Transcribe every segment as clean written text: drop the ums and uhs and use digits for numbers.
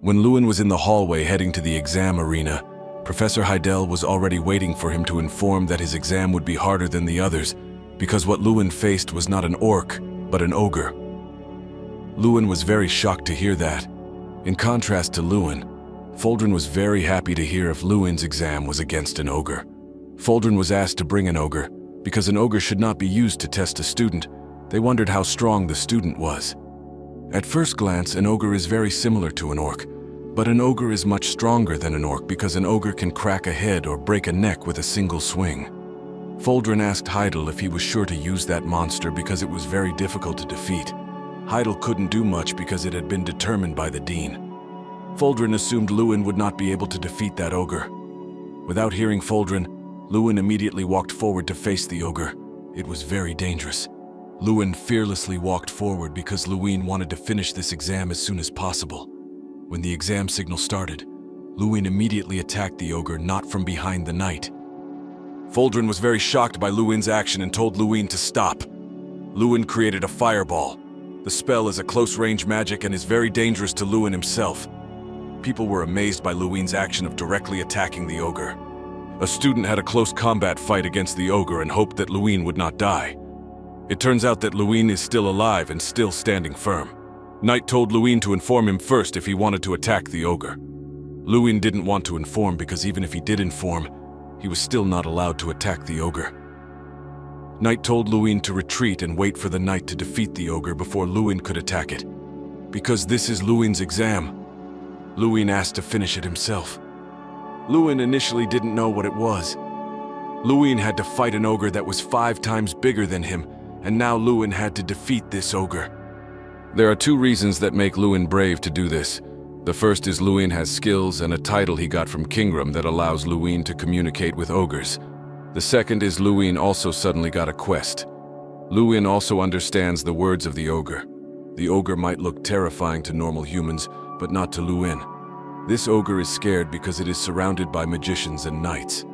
When Luin was in the hallway heading to the exam arena, Professor Ardell was already waiting for him to inform that his exam would be harder than the others, because what Luin faced was not an orc, but an ogre. Luin was very shocked to hear that. In contrast to Luin, Foldren was very happy to hear if Luin's exam was against an ogre. Foldren was asked to bring an ogre, because an ogre should not be used to test a student. They wondered how strong the student was. At first glance, an ogre is very similar to an orc, but an ogre is much stronger than an orc because an ogre can crack a head or break a neck with a single swing. Foldren asked Ardell if he was sure to use that monster because it was very difficult to defeat. Ardell couldn't do much because it had been determined by the dean. Foldren assumed Luin would not be able to defeat that ogre. Without hearing Foldren, Luin immediately walked forward to face the ogre. It was very dangerous. Luin fearlessly walked forward because Luin wanted to finish this exam as soon as possible. When the exam signal started, Luin immediately attacked the ogre not from behind the knight. Foldren was very shocked by Luin's action and told Luin to stop. Luin created a fireball. The spell is a close-range magic and is very dangerous to Luin himself. People were amazed by Luin's action of directly attacking the ogre. A student had a close combat fight against the ogre and hoped that Luin would not die. It turns out that Luin is still alive and still standing firm. Knight told Luin to inform him first if he wanted to attack the ogre. Luin didn't want to inform because even if he did inform, he was still not allowed to attack the ogre. Knight told Luin to retreat and wait for the knight to defeat the ogre before Luin could attack it. Because this is Luin's exam, Luin asked to finish it himself. Luin initially didn't know what it was. Luin had to fight an ogre that was 5 times bigger than him, and now Luin had to defeat this ogre. There are 2 reasons that make Luin brave to do this. The first is Luin has skills and a title he got from Kingram that allows Luin to communicate with ogres. The second is Luin also suddenly got a quest. Luin also understands the words of the ogre. The ogre might look terrifying to normal humans, but not to Luin. This ogre is scared because it is surrounded by magicians and knights.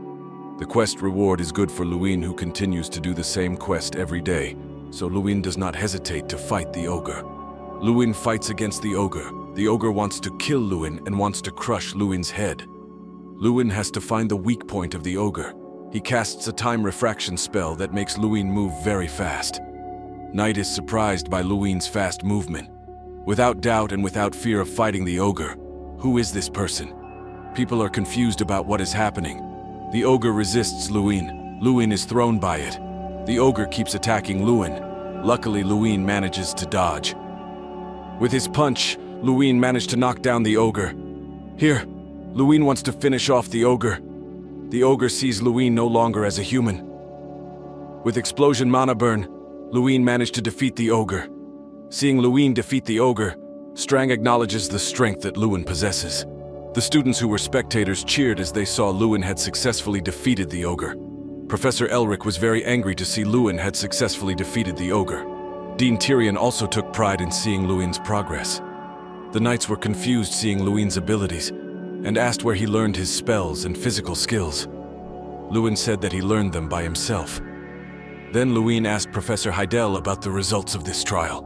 The quest reward is good for Luin, who continues to do the same quest every day, so Luin does not hesitate to fight the ogre. Luin fights against the ogre. The ogre wants to kill Luin and wants to crush Luin's head. Luin has to find the weak point of the ogre. He casts a time refraction spell that makes Luin move very fast. Knight is surprised by Luin's fast movement. Without doubt and without fear of fighting the ogre, who is this person? People are confused about what is happening. The ogre resists Luin. Luin is thrown by it. The ogre keeps attacking Luin. Luckily, Luin manages to dodge. With his punch, Luin managed to knock down the ogre. Here, Luin wants to finish off the ogre. The ogre sees Luin no longer as a human. With explosion mana burn, Luin managed to defeat the ogre. Seeing Luin defeat the ogre, Strang acknowledges the strength that Luin possesses. The students who were spectators cheered as they saw Luin had successfully defeated the ogre. Professor Elric was very angry to see Luin had successfully defeated the ogre. Dean Tyrion also took pride in seeing Luin's progress. The knights were confused seeing Luin's abilities and asked where he learned his spells and physical skills. Luin said that he learned them by himself. Then Luin asked Professor Ardell about the results of this trial.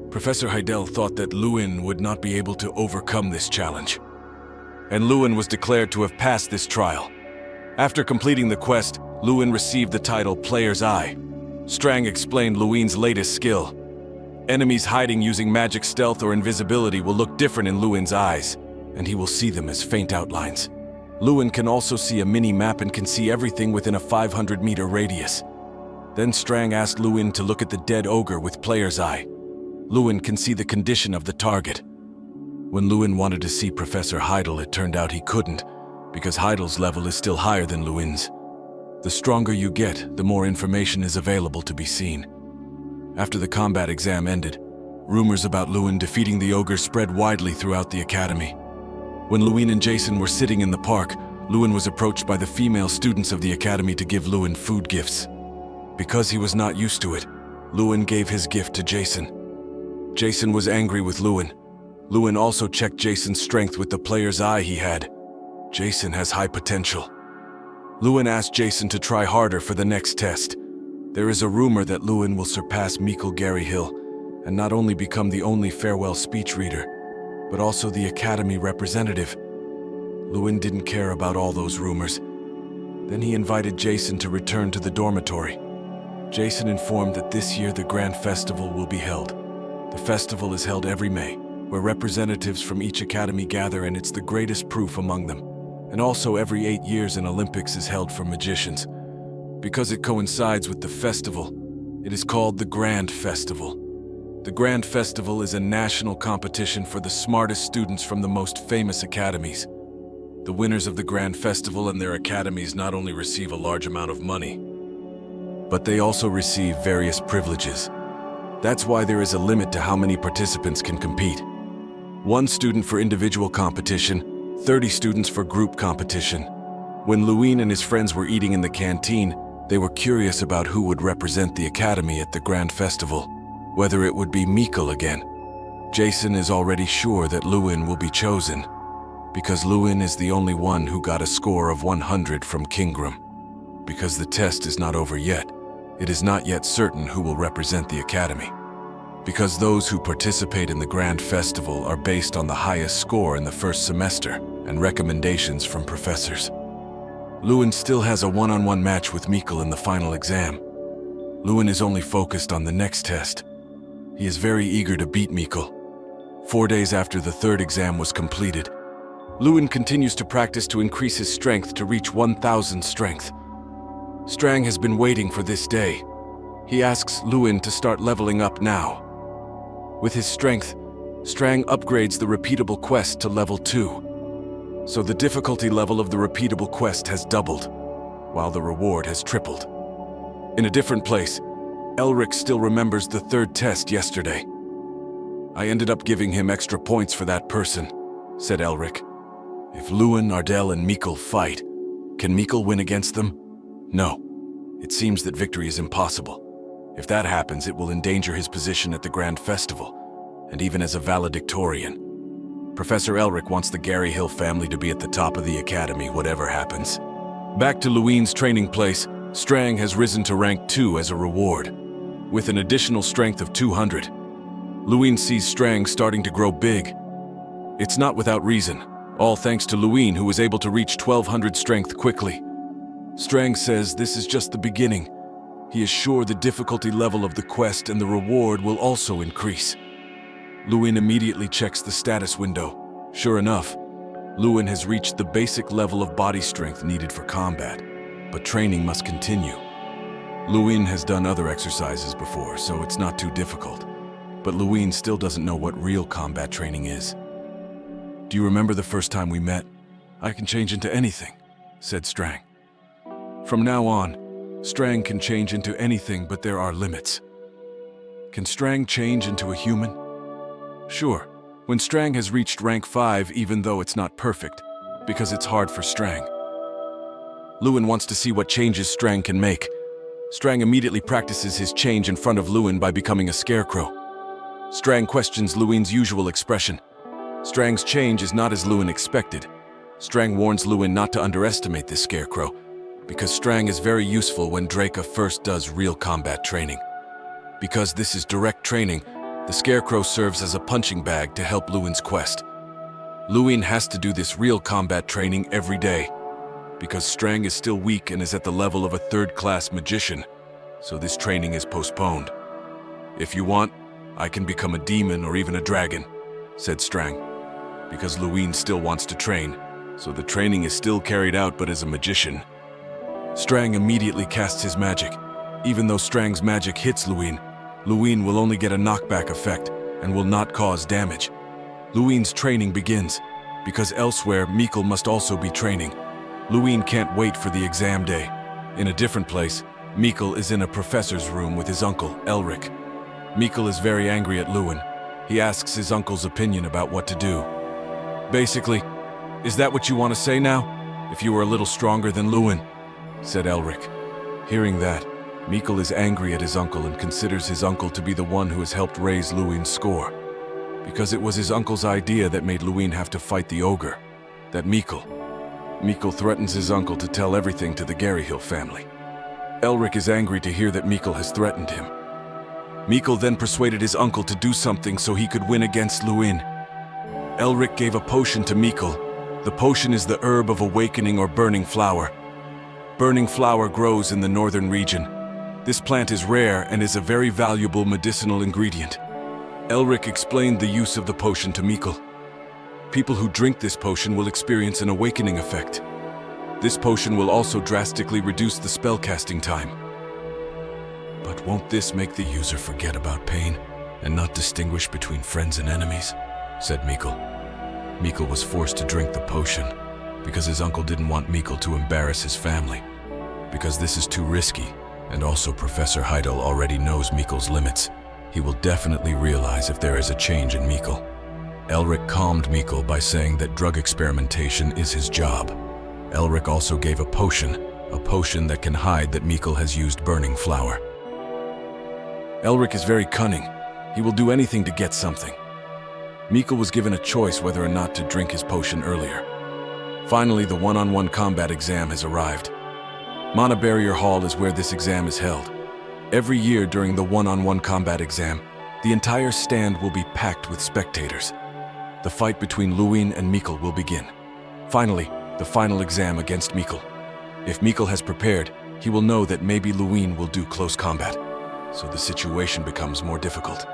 Professor Ardell thought that Luin would not be able to overcome this challenge, and Luin was declared to have passed this trial. After completing the quest, Luin received the title Player's Eye. Strang explained Luin's latest skill. Enemies hiding using magic stealth or invisibility will look different in Luin's eyes, and he will see them as faint outlines. Luin can also see a mini-map and can see everything within a 500-meter radius. Then Strang asked Luin to look at the dead ogre with Player's Eye. Luin can see the condition of the target. When Luin wanted to see Professor Ardell, it turned out he couldn't, because Ardell's level is still higher than Luin's. The stronger you get, the more information is available to be seen. After the combat exam ended, rumors about Luin defeating the ogre spread widely throughout the academy. When Luin and Jason were sitting in the park, Luin was approached by the female students of the academy to give Luin food gifts. Because he was not used to it, Luin gave his gift to Jason. Jason was angry with Luin. Luin also checked Jason's strength with the Player's Eye he had. Jason has high potential. Luin asked Jason to try harder for the next test. There is a rumor that Luin will surpass Mikkel Garyhill and not only become the only farewell speech reader, but also the academy representative. Luin didn't care about all those rumors. Then he invited Jason to return to the dormitory. Jason informed that this year the Grand Festival will be held. The festival is held every May, where representatives from each academy gather, and it's the greatest proof among them. And also every 8 years an Olympics is held for magicians. Because it coincides with the festival, it is called the Grand Festival. The Grand Festival is a national competition for the smartest students from the most famous academies. The winners of the Grand Festival and their academies not only receive a large amount of money, but they also receive various privileges. That's why there is a limit to how many participants can compete. 1 student for individual competition, 30 students for group competition. When Luin and his friends were eating in the canteen, they were curious about who would represent the academy at the Grand Festival, whether it would be Mikkel again. Jason is already sure that Luin will be chosen, because Luin is the only one who got a score of 100 from Kingram. Because the test is not over yet, it is not yet certain who will represent the academy. Because those who participate in the Grand Festival are based on the highest score in the first semester and recommendations from professors. Luin still has a one-on-one match with Mikkel in the final exam. Luin is only focused on the next test. He is very eager to beat Mikkel. 4 days after the 3rd exam was completed, Luin continues to practice to increase his strength to reach 1,000 strength. Strang has been waiting for this day. He asks Luin to start leveling up now. With his strength, Strang upgrades the repeatable quest to level 2. So the difficulty level of the repeatable quest has doubled, while the reward has tripled. In a different place, Elric still remembers the 3rd test yesterday. I ended up giving him extra points for that person, said Elric. If Luin, Ardell, and Mikkel fight, can Mikkel win against them? No. It seems that victory is impossible. If that happens, it will endanger his position at the Grand Festival, and even as a valedictorian. Professor Elric wants the Gary Hill family to be at the top of the academy, whatever happens. Back to Luin's training place, Strang has risen to rank 2 as a reward, with an additional strength of 200. Luin sees Strang starting to grow big. It's not without reason, all thanks to Luin, who was able to reach 1200 strength quickly. Strang says this is just the beginning. He is sure the difficulty level of the quest and the reward will also increase. Luin immediately checks the status window. Sure enough, Luin has reached the basic level of body strength needed for combat, but training must continue. Luin has done other exercises before, so it's not too difficult. But Luin still doesn't know what real combat training is. Do you remember the first time we met? I can change into anything, said Strang. From now on, Strang can change into anything, but there are limits. Can Strang change into a human? Sure, when Strang has reached rank 5, even though it's not perfect, because it's hard for Strang. Luin wants to see what changes Strang can make. Strang immediately practices his change in front of Luin by becoming a scarecrow. Strang questions Luin's usual expression. Strang's change is not as Luin expected. Strang warns Luin not to underestimate this scarecrow, because Strang is very useful when Draca first does real combat training. Because this is direct training, the scarecrow serves as a punching bag to help Luin's quest. Luin has to do this real combat training every day, because Strang is still weak and is at the level of a 3rd-class magician, so this training is postponed. If you want, I can become a demon or even a dragon, said Strang, because Luin still wants to train, so the training is still carried out but as a magician. Strang immediately casts his magic. Even though Strang's magic hits Luin, Luin will only get a knockback effect and will not cause damage. Luin's training begins, because elsewhere Mikkel must also be training. Luin can't wait for the exam day. In a different place, Mikkel is in a professor's room with his uncle, Elric. Mikkel is very angry at Luin. He asks his uncle's opinion about what to do. Basically, is that what you want to say now? If you were a little stronger than Luin, said Elric. Hearing that, Mikkel is angry at his uncle and considers his uncle to be the one who has helped raise Luin's score. Because it was his uncle's idea that made Luin have to fight the ogre, that Mikkel threatens his uncle to tell everything to the Gary Hill family. Elric is angry to hear that Mikkel has threatened him. Mikkel then persuaded his uncle to do something so he could win against Luin. Elric gave a potion to Mikkel. The potion is the herb of awakening or burning flower. Burning flower grows in the northern region. This plant is rare and is a very valuable medicinal ingredient. Elric explained the use of the potion to Mikkel. People who drink this potion will experience an awakening effect. This potion will also drastically reduce the spellcasting time. But won't this make the user forget about pain and not distinguish between friends and enemies? Said Mikkel. Mikkel was forced to drink the potion because his uncle didn't want Mikkel to embarrass his family. Because this is too risky, and also Professor Heidel already knows Mikkel's limits. He will definitely realize if there is a change in Mikkel. Elric calmed Mikkel by saying that drug experimentation is his job. Elric also gave a potion that can hide that Mikkel has used burning flower. Elric is very cunning. He will do anything to get something. Mikkel was given a choice whether or not to drink his potion earlier. Finally, the one-on-one combat exam has arrived. Mana Barrier Hall is where this exam is held. Every year during the one-on-one combat exam, the entire stand will be packed with spectators. The fight between Luin and Mikkel will begin. Finally, the final exam against Mikkel. If Mikkel has prepared, he will know that maybe Luin will do close combat, so the situation becomes more difficult.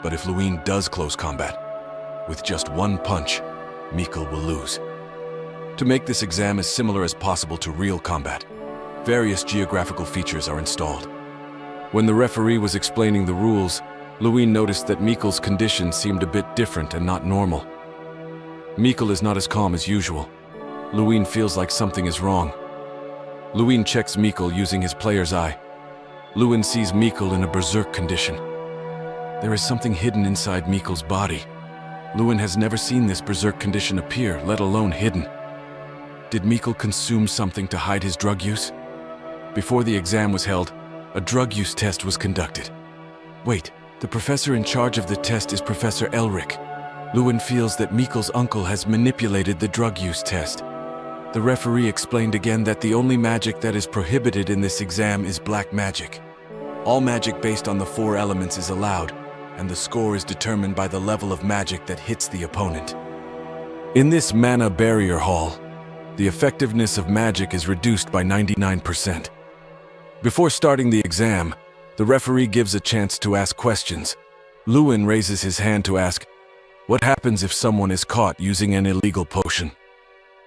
But if Luin does close combat, with just one punch, Mikkel will lose. To make this exam as similar as possible to real combat, various geographical features are installed. When the referee was explaining the rules, Luin noticed that Mikkel's condition seemed a bit different and not normal. Mikkel is not as calm as usual. Luin feels like something is wrong. Luin checks Mikkel using his player's eye. Luin sees Mikkel in a berserk condition. There is something hidden inside Mikkel's body. Luin has never seen this berserk condition appear, let alone hidden. Did Mikkel consume something to hide his drug use? Before the exam was held, a drug use test was conducted. Wait, the professor in charge of the test is Professor Elric. Luin feels that Mikkel's uncle has manipulated the drug use test. The referee explained again that the only magic that is prohibited in this exam is black magic. All magic based on the 4 elements is allowed, and the score is determined by the level of magic that hits the opponent. In this Mana Barrier Hall, the effectiveness of magic is reduced by 99%. Before starting the exam, the referee gives a chance to ask questions. Luin raises his hand to ask, what happens if someone is caught using an illegal potion?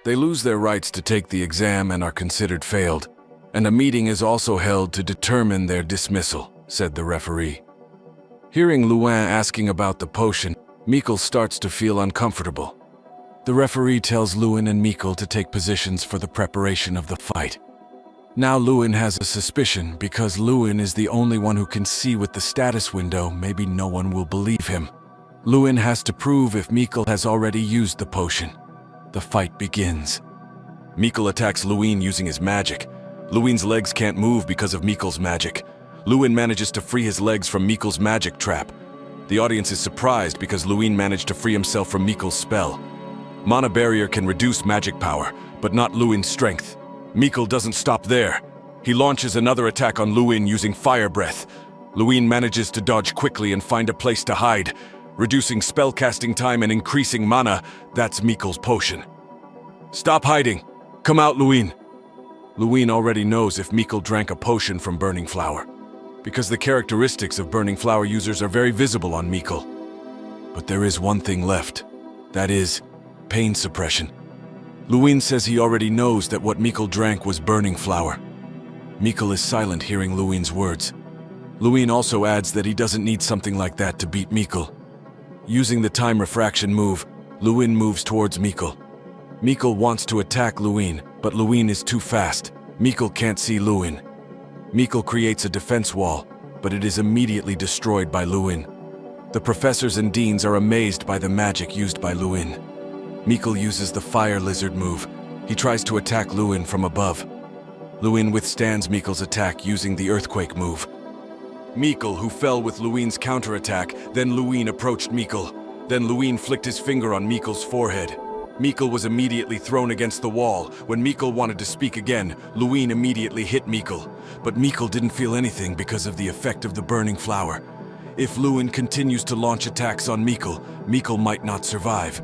They lose their rights to take the exam and are considered failed, and a meeting is also held to determine their dismissal, said the referee. Hearing Luin asking about the potion, Mikkel starts to feel uncomfortable. The referee tells Luin and Mikkel to take positions for the preparation of the fight. Now Luin has a suspicion because Luin is the only one who can see with the status window. Maybe no one will believe him. Luin has to prove if Mikkel has already used the potion. The fight begins. Mikkel attacks Luin using his magic. Luin's legs can't move because of Mikkel's magic. Luin manages to free his legs from Mikkel's magic trap. The audience is surprised because Luin managed to free himself from Mikkel's spell. Mana Barrier can reduce magic power, but not Luin's strength. Mikkel doesn't stop there. He launches another attack on Luin using Fire Breath. Luin manages to dodge quickly and find a place to hide. Reducing spellcasting time and increasing mana, that's Mikkel's potion. Stop hiding! Come out, Luin! Luin already knows if Mikkel drank a potion from Burning Flower, because the characteristics of Burning Flower users are very visible on Mikkel. But there is one thing left. That is, pain suppression. Luin says he already knows that what Mikkel drank was Burning Flower. Mikkel is silent hearing Luin's words. Luin also adds that he doesn't need something like that to beat Mikkel. Using the time refraction move, Luin moves towards Mikkel. Mikkel wants to attack Luin, but Luin is too fast. Mikkel can't see Luin. Mikkel creates a defense wall, but it is immediately destroyed by Luin. The professors and deans are amazed by the magic used by Luin. Mikkel uses the Fire Lizard move. He tries to attack Luin from above. Luin withstands Mikkel's attack using the Earthquake move. Mikkel, who fell with Luin's counterattack, then Luin approached Mikkel. Then Luin flicked his finger on Mikkel's forehead. Mikkel was immediately thrown against the wall. When Mikkel wanted to speak again, Luin immediately hit Mikkel. But Mikkel didn't feel anything because of the effect of the Burning Flower. If Luin continues to launch attacks on Mikkel, Mikkel might not survive.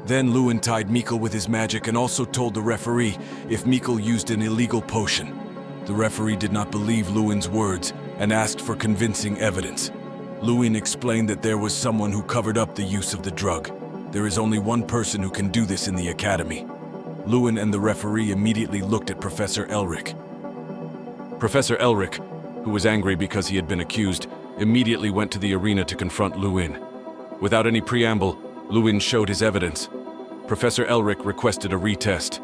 Then Luin tied Mikkel with his magic and also told the referee if Mikkel used an illegal potion. The referee did not believe Luin's words and asked for convincing evidence. Luin explained that there was someone who covered up the use of the drug. There is only one person who can do this in the academy. Luin and the referee immediately looked at Professor Elric. Professor Elric, who was angry because he had been accused, immediately went to the arena to confront Luin. Without any preamble, Luin showed his evidence. Professor Elric requested a retest.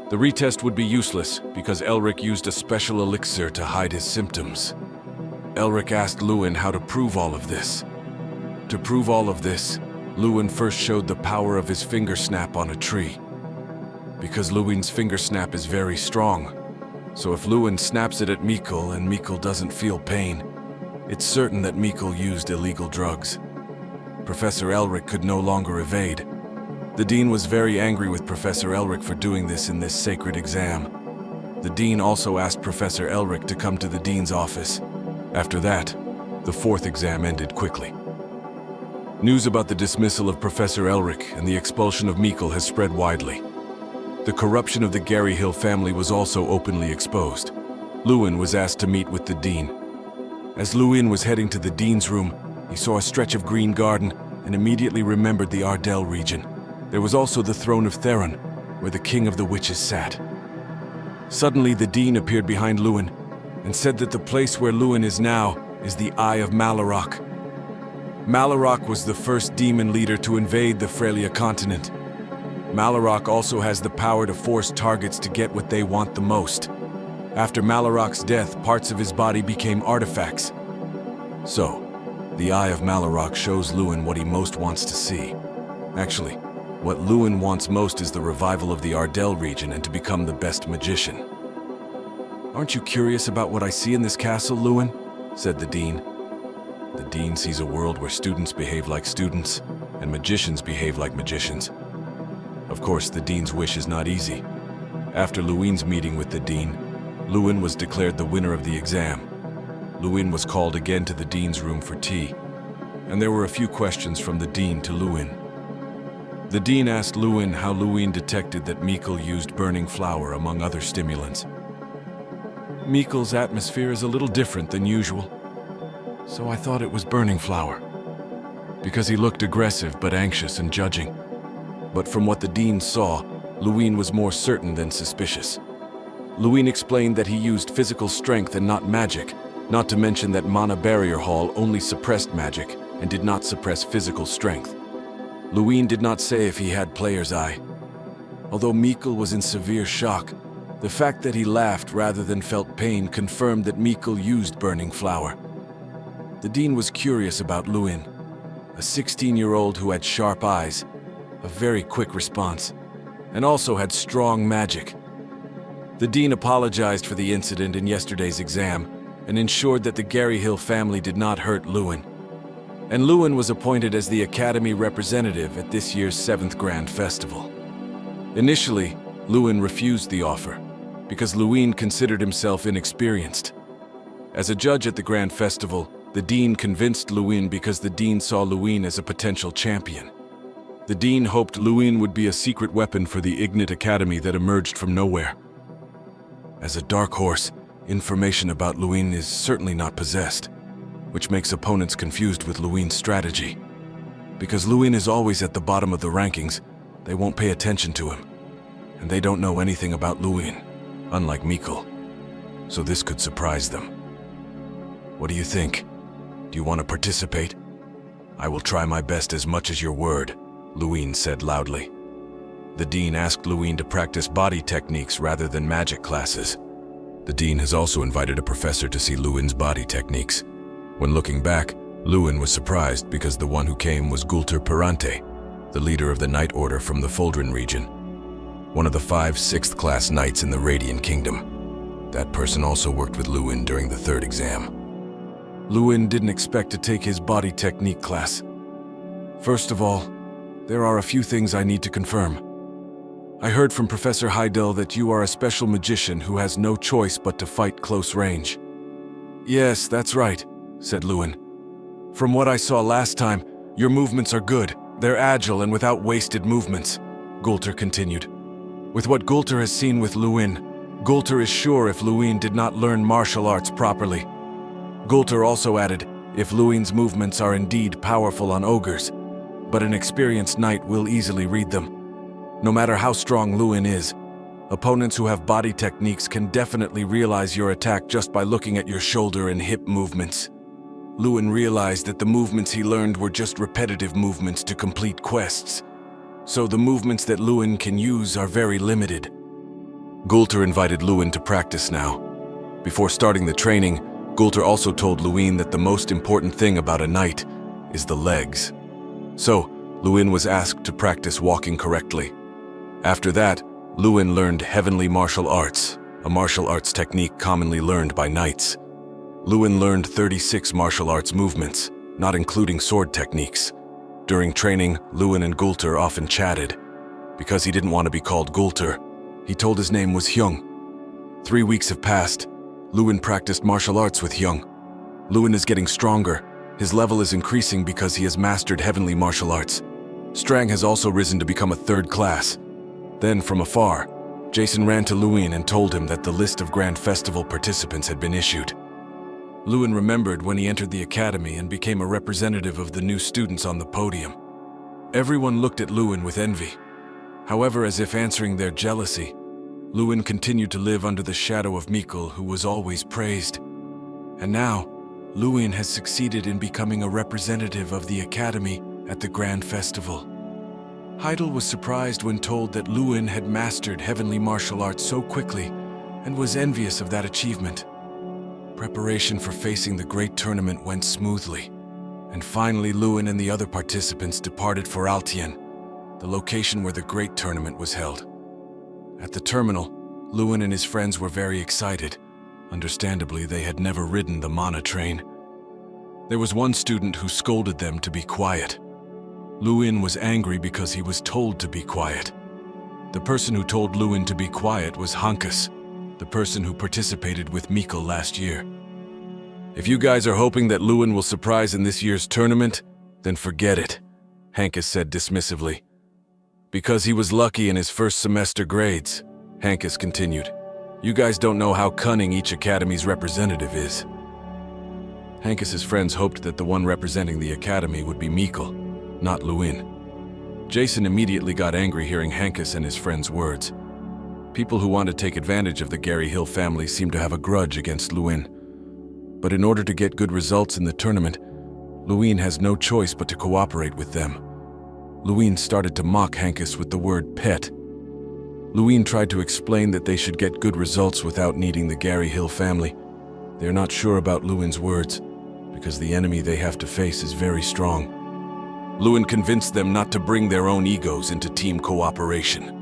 The retest would be useless because Elric used a special elixir to hide his symptoms. Elric asked Luin how to prove all of this. To prove all of this, Luin first showed the power of his finger snap on a tree. Because Luin's finger snap is very strong, so if Luin snaps it at Mikkel and Mikkel doesn't feel pain, it's certain that Mikkel used illegal drugs. Professor Elric could no longer evade. The Dean was very angry with Professor Elric for doing this in this sacred exam. The Dean also asked Professor Elric to come to the Dean's office. After that, the fourth exam ended quickly. News about the dismissal of Professor Elric and the expulsion of Mikkel has spread widely. The corruption of the Gary Hill family was also openly exposed. Luin was asked to meet with the Dean. As Luin was heading to the Dean's room, he saw a stretch of green garden and immediately remembered the Ardell region. There was also the throne of Theron, where the King of the Witches sat. Suddenly, the Dean appeared behind Luin and said that the place where Luin is now is the Eye of Malarok. Malarok was the first demon leader to invade the Frelia continent. Malarok also has the power to force targets to get what they want the most. After Malarok's death, parts of his body became artifacts. So, the Eye of Malarok shows Luin what he most wants to see. Actually, what Luin wants most is the revival of the Ardell region and to become the best magician. "Aren't you curious about what I see in this castle, Luin?" said the Dean. The Dean sees a world where students behave like students and magicians behave like magicians. Of course, the Dean's wish is not easy. After Luin's meeting with the Dean, Luin was declared the winner of the exam. Luin was called again to the Dean's room for tea, and there were a few questions from the Dean to Luin. The Dean asked Luin how Luin detected that Mikkel used burning flower among other stimulants. "Mikkel's atmosphere is a little different than usual, so I thought it was burning flower, because he looked aggressive but anxious and judging. But from what the Dean saw, Luin was more certain than suspicious. Luin explained that he used physical strength and not magic, not to mention that Mana Barrier Hall only suppressed magic and did not suppress physical strength. Luin did not say if he had player's eye. Although Mikkel was in severe shock, the fact that he laughed rather than felt pain confirmed that Mikkel used burning flower. The Dean was curious about Luin, a 16-year-old who had sharp eyes, a very quick response, and also had strong magic. The Dean apologized for the incident in yesterday's exam and ensured that the Gary Hill family did not hurt Luin. And Luin was appointed as the Academy representative at this year's 7th Grand Festival. Initially, Luin refused the offer because Luin considered himself inexperienced. As a judge at the Grand Festival, the Dean convinced Luin because the Dean saw Luin as a potential champion. The Dean hoped Luin would be a secret weapon for the Ignit Academy that emerged from nowhere. As a dark horse, information about Luin is certainly not possessed, which makes opponents confused with Luin's strategy. Because Luin is always at the bottom of the rankings, they won't pay attention to him. And they don't know anything about Luin, unlike Mikkel. So this could surprise them. What do you think? Do you want to participate? "I will try my best as much as your word," Luin said loudly. The Dean asked Luin to practice body techniques rather than magic classes. The Dean has also invited a professor to see Luin's body techniques. When looking back, Luin was surprised because the one who came was Gulter Perante, the leader of the Night Order from the Foldrin region, one of the 5 6th-class knights in the Radiant Kingdom. That person also worked with Luin during the 3rd exam. Luin didn't expect to take his body technique class. "First of all, there are a few things I need to confirm. I heard from Professor Ardell that you are a special magician who has no choice but to fight close range." "Yes, that's right," said Luin. From what I saw last time, your movements are good. They're agile and without wasted movements, Gulter continued. With what Gulter has seen with Luin, Gulter is sure if Luin did not learn martial arts properly. Gulter also added, if Luin's movements are indeed powerful on ogres, but an experienced knight will easily read them. No matter how strong Luin is, opponents who have body techniques can definitely realize your attack just by looking at your shoulder and hip movements. Luin realized that the movements he learned were just repetitive movements to complete quests, so the movements that Luin can use are very limited. Gulter invited Luin to practice now. Before starting the training, Gulter also told Luin that the most important thing about a knight is the legs. So, Luin was asked to practice walking correctly. After that, Luin learned heavenly martial arts, a martial arts technique commonly learned by knights. Luin learned 36 martial arts movements, not including sword techniques. During training, Luin and Gulter often chatted. Because he didn't want to be called Gulter, he told his name was Hyung. 3 weeks have passed. Luin practiced martial arts with Hyung. Luin is getting stronger. His level is increasing because he has mastered heavenly martial arts. Strang has also risen to become a 3rd class. Then, from afar, Jason ran to Luin and told him that the list of Grand Festival participants had been issued. Luin remembered when he entered the academy and became a representative of the new students on the podium. Everyone looked at Luin with envy. However, as if answering their jealousy, Luin continued to live under the shadow of Mikkel, who was always praised. And now, Luin has succeeded in becoming a representative of the academy at the Grand Festival. Heidel was surprised when told that Luin had mastered heavenly martial arts so quickly and was envious of that achievement. Preparation for facing the great tournament went smoothly, and finally Luin and the other participants departed for Altien, the location where the great tournament was held. At the terminal, Luin and his friends were very excited. Understandably, they had never ridden the Mana train. There was one student who scolded them to be quiet. Luin was angry because he was told to be quiet. The person who told Luin to be quiet was Hankus, the person who participated with Mikkel last year. If you guys are hoping that Luin will surprise in this year's tournament, then forget it, Hankus said dismissively. Because he was lucky in his first semester grades, Hankus continued. You guys don't know how cunning each academy's representative is. Hankus's friends hoped that the one representing the academy would be Mikkel, not Luin. Jason immediately got angry hearing Hankus and his friends' words. People who want to take advantage of the Gary Hill family seem to have a grudge against Luin. But in order to get good results in the tournament, Luin has no choice but to cooperate with them. Luin started to mock Hankus with the word pet. Luin tried to explain that they should get good results without needing the Gary Hill family. They're not sure about Luin's words, because the enemy they have to face is very strong. Luin convinced them not to bring their own egos into team cooperation.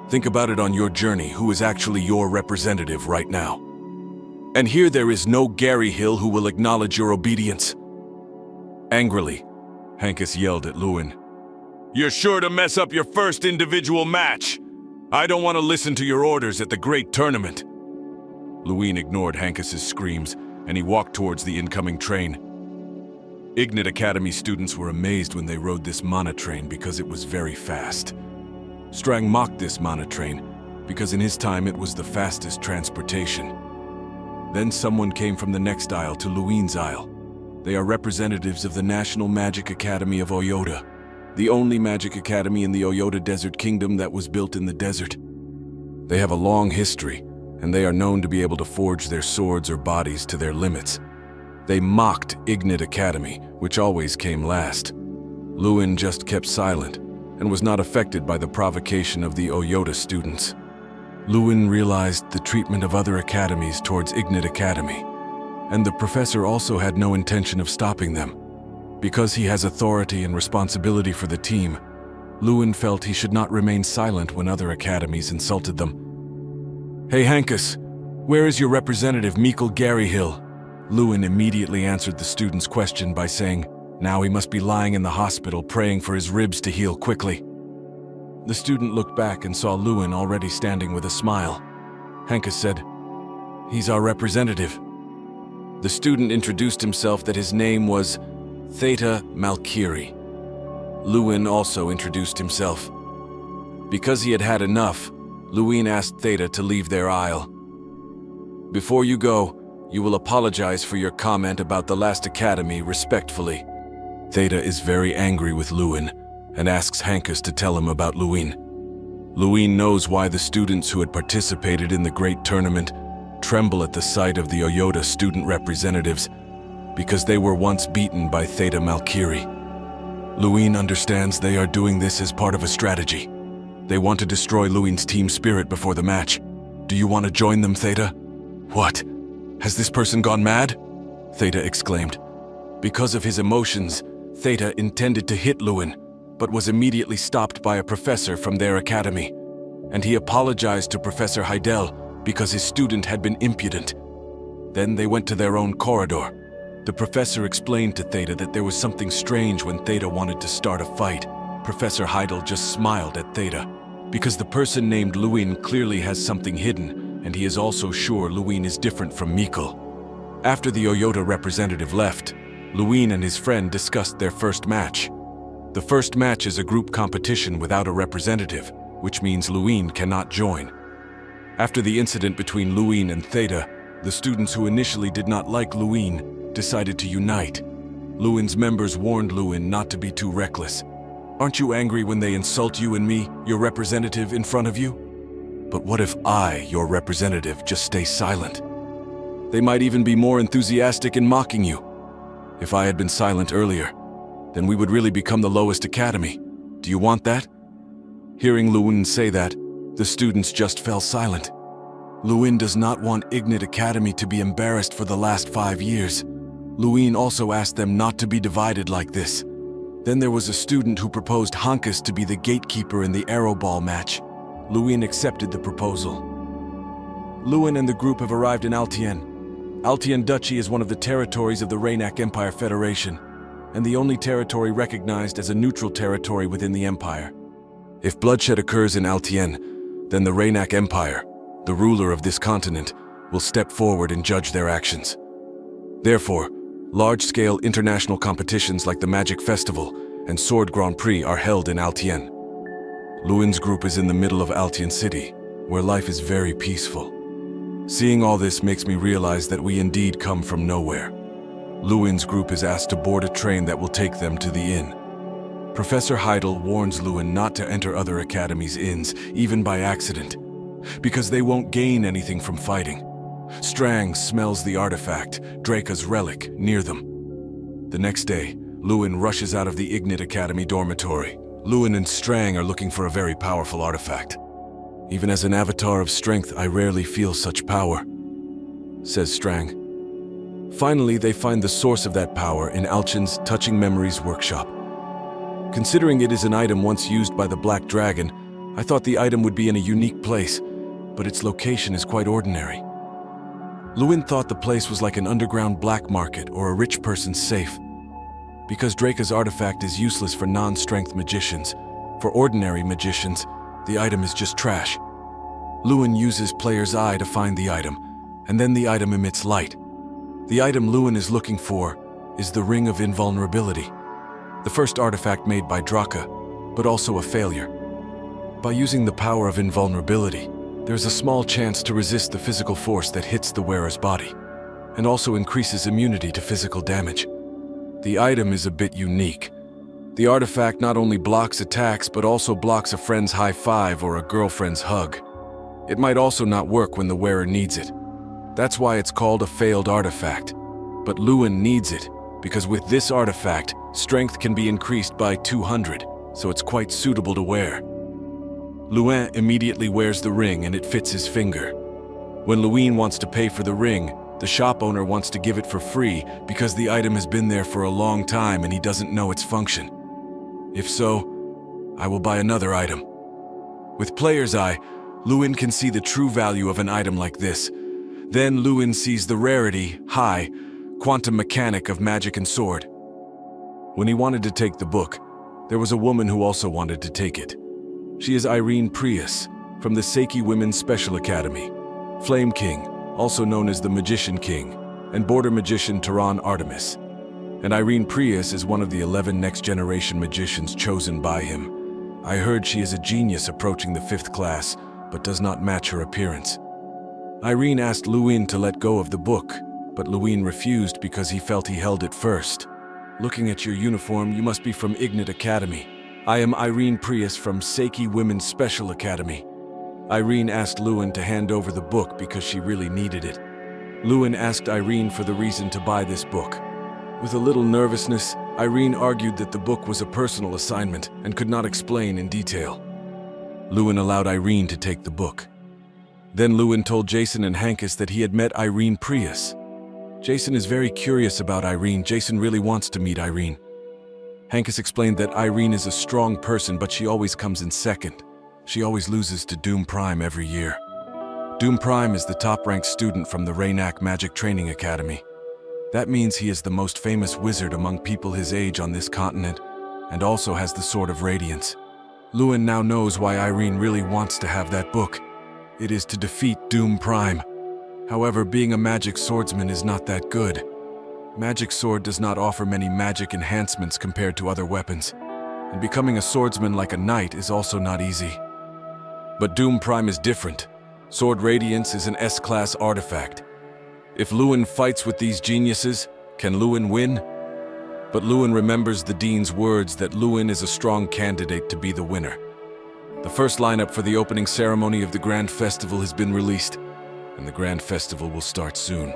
Think about it on your journey, who is actually your representative right now. And here there is no Gary Hill who will acknowledge your obedience. Angrily, Hankus yelled at Luin. You're sure to mess up your first individual match. I don't want to listen to your orders at the great tournament. Luin ignored Hankus's screams, and he walked towards the incoming train. Ignit Academy students were amazed when they rode this Mana train because it was very fast. Strang mocked this Mana train because in his time it was the fastest transportation. Then someone came from the next aisle to Luin's aisle. They are representatives of the National Magic Academy of Oyota, the only magic academy in the Oyota Desert Kingdom that was built in the desert. They have a long history, and they are known to be able to forge their swords or bodies to their limits. They mocked Ignit Academy, which always came last. Luin just kept silent and was not affected by the provocation of the Oyota students. Luin realized the treatment of other academies towards Ignit Academy, and the professor also had no intention of stopping them. Because he has authority and responsibility for the team, Luin felt he should not remain silent when other academies insulted them. Hey Hankus, where is your representative Mikkel Garyhill? Luin immediately answered the student's question by saying, now he must be lying in the hospital praying for his ribs to heal quickly. The student looked back and saw Luin already standing with a smile. Hankus said, he's our representative. The student introduced himself that his name was Theta Malkiri. Luin also introduced himself. Because he had had enough, Luin asked Theta to leave their isle. Before you go, you will apologize for your comment about the last academy respectfully. Theta is very angry with Luin and asks Hankus to tell him about Luin. Luin knows why the students who had participated in the great tournament tremble at the sight of the Oyota student representatives because they were once beaten by Theta Malkiri. Luin understands they are doing this as part of a strategy. They want to destroy Luin's team spirit before the match. Do you want to join them, Theta? What? Has this person gone mad? Theta exclaimed. Because of his emotions, Theta intended to hit Luin, but was immediately stopped by a professor from their academy. And he apologized to Professor Ardell because his student had been impudent. Then they went to their own corridor. The professor explained to Theta that there was something strange when Theta wanted to start a fight. Professor Ardell just smiled at Theta, because the person named Luin clearly has something hidden, and he is also sure Luin is different from Mikkel. After the Oyota representative left, Luin and his friend discussed their first match. The first match is a group competition without a representative, which means Luin cannot join. After the incident between Luin and Theta, the students who initially did not like Luin decided to unite. Luin's members warned Luin not to be too reckless. Aren't you angry when they insult you and me, your representative, in front of you? But what if I, your representative, just stay silent? They might even be more enthusiastic in mocking you. If I had been silent earlier, then we would really become the lowest academy. Do you want that? Hearing Luin say that, the students just fell silent. Luin does not want Ignit Academy to be embarrassed for the last 5 years. Luin also asked them not to be divided like this. Then there was a student who proposed Hankus to be the gatekeeper in the arrow ball match. Luin accepted the proposal. Luin and the group have arrived in Altien. Altien Duchy is one of the territories of the Rainak Empire Federation, and the only territory recognized as a neutral territory within the empire. If bloodshed occurs in Altien, then the Rainak Empire, the ruler of this continent, will step forward and judge their actions. Therefore, large-scale international competitions like the Magic Festival and Sword Grand Prix are held in Altien. Luin's group is in the middle of Altien City, where life is very peaceful. Seeing all this makes me realize that we indeed come from nowhere. Luin's group is asked to board a train that will take them to the inn. Professor Ardell warns Luin not to enter other academies' inns, even by accident, because they won't gain anything from fighting. Strang smells the artifact, Draca's relic, near them. The next day, Luin rushes out of the Ignit Academy dormitory. Luin and Strang are looking for a very powerful artifact. Even as an avatar of strength, I rarely feel such power, says Strang. Finally, they find the source of that power in Alchin's Touching Memories workshop. Considering it is an item once used by the Black Dragon, I thought the item would be in a unique place, but its location is quite ordinary. Luin thought the place was like an underground black market or a rich person's safe. Because Draca's artifact is useless for non-strength magicians, for ordinary magicians, the item is just trash. Luin uses player's eye to find the item, and then the item emits light. The item Luin is looking for is the Ring of Invulnerability, the first artifact made by Draca, but also a failure. By using the power of invulnerability, there's a small chance to resist the physical force that hits the wearer's body, and also increases immunity to physical damage. The item is a bit unique. The artifact not only blocks attacks, but also blocks a friend's high five or a girlfriend's hug. It might also not work when the wearer needs it. That's why it's called a failed artifact. But Luin needs it, because with this artifact, strength can be increased by 200, so it's quite suitable to wear. Luin immediately wears the ring and it fits his finger. When Luin wants to pay for the ring, the shop owner wants to give it for free because the item has been there for a long time and he doesn't know its function. If so, I will buy another item. With player's eye, Luin can see the true value of an item like this. Then Luin sees the rarity, high, quantum mechanic of magic and sword. When he wanted to take the book, there was a woman who also wanted to take it. She is Irene Prius, from the Seiki Women's Special Academy, Flame King, also known as the Magician King, and Border Magician Tehran Artemis. and Irene Prius is one of the 11 next-generation magicians chosen by him. I heard she is a genius approaching the 5th class, but does not match her appearance. Irene asked Luin to let go of the book, but Luin refused because he felt he held it first. Looking at your uniform, you must be from Ignit Academy. I am Irene Prius from Seiki Women's Special Academy. Irene asked Luin to hand over the book because she really needed it. Luin asked Irene for the reason to buy this book. With a little nervousness, Irene argued that the book was a personal assignment and could not explain in detail. Luin allowed Irene to take the book. Then Luin told Jason and Hankus that he had met Irene Prius. Jason is very curious about Irene. Jason really wants to meet Irene. Hankus explained that Irene is a strong person, but she always comes in second. She always loses to Doom Prime every year. Doom Prime is the top-ranked student from the Reincarnated Magic Training Academy. That means he is the most famous wizard among people his age on this continent, and also has the Sword of Radiance. Luin now knows why Irene really wants to have that book. It is to defeat Doom Prime. However, being a magic swordsman is not that good. Magic Sword does not offer many magic enhancements compared to other weapons, and becoming a swordsman like a knight is also not easy. But Doom Prime is different. Sword Radiance is an S-class artifact. If Luin fights with these geniuses, can Luin win? But Luin remembers the Dean's words that Luin is a strong candidate to be the winner. The first lineup for the opening ceremony of the Grand Festival has been released, and the Grand Festival will start soon.